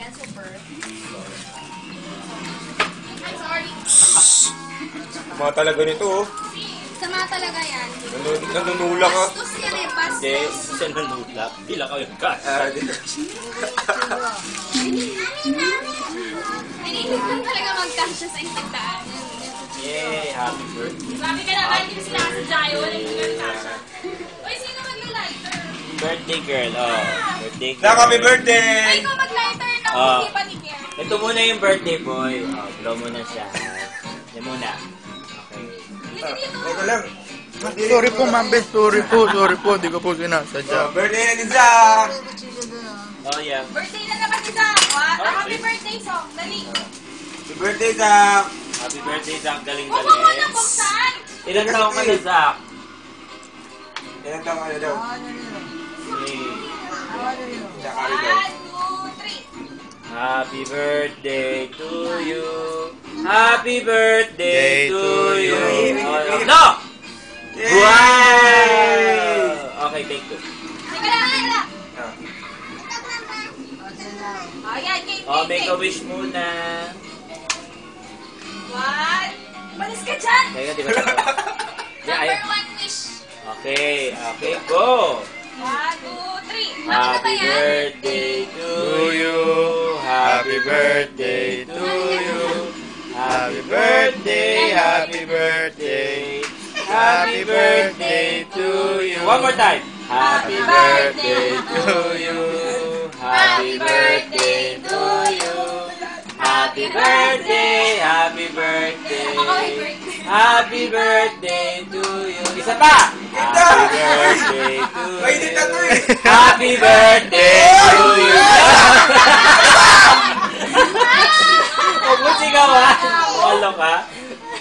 yan, super. I'm sorry. Mga talaga nito, oh. Sama talaga yan. Nanunula ka. Bastos yan eh, bastos. Hindi, siya nanulak. Pila kayo cash. Pinilitan talaga mag-cash sa isang daan. Yay, happy birthday. Sabi ka naman, hindi sila sa Jayo, walang mag-cash. Uy, sino mag-lighter? Birthday girl, oh. Birthday girl. Nak, happy birthday! Ay, ikaw mag-lighter na Ah. hindi pa ni Kier. Ito muna yung birthday boy. Oh, blow muna siya. Yan muna. Okay. Dito, dito. Ito lang. Sorry po, ma'am. Sorry po. Di ko po sinasadya. Birthday na din Zach! Oh, yeah. Birthday na naman ni Zach. Happy birthday song. Dali. Happy birthday, Zach! Happy birthday, Zach. Huwag mo Galing-galing. na buksan. Ilan taong ka na, Zach? Ilan taong ano daw? Hey. Zach, happy daw. 1, 2, 3. Happy birthday to you. Happy birthday to you. Oh, no! Yay! Wow! Okay, take two. Teka lang, teka lang. Ayan, game, Oh, game, make a game. wish muna. 1. Malis ka dyan. Teka, di ba ito? Yeah, Number ay- 1 wish. Okay, okay, go! 1, 2, 3. Happy birthday to you. Happy birthday to you. Happy birthday, happy birthday. Happy birthday to you. One more time. Happy birthday to you. Happy birthday to you. Happy birthday, happy birthday. Happy birthday to you. Isa pa. Happy birthday to May hindi na to you. eh! Happy birthday to you. Huwag mo sigawan. Walo ka.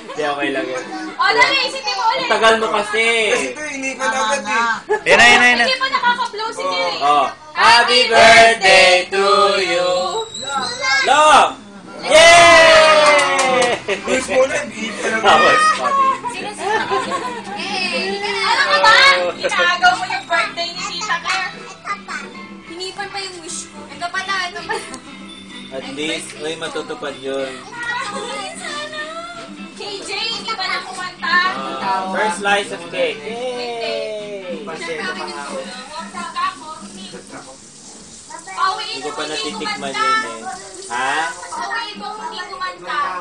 Hindi, okay lang yun. O, dali, isipin mo ulit. Ang tagal mo kasi. Kasi ito, hindi pa dapat eh. Yan na. Hindi pa nakaka-blow si Kiri. Oh. Happy birthday to you. Love! Yay! Wish mo na, hindi pa That naman. was funny. Ano ka ba? Inaagaw mo yung birthday ni Tita Claire. Hinipan pa yung wish ko. Ito pala, ito pala. At least, may matutupad yun. KJ, hindi ba na kumanta? First slice of cake. Yay! Pauwiin Hindi ko mo, pa hindi natitikman kumanta. yun eh. Ha? Pauwiin mo, hindi kumanta.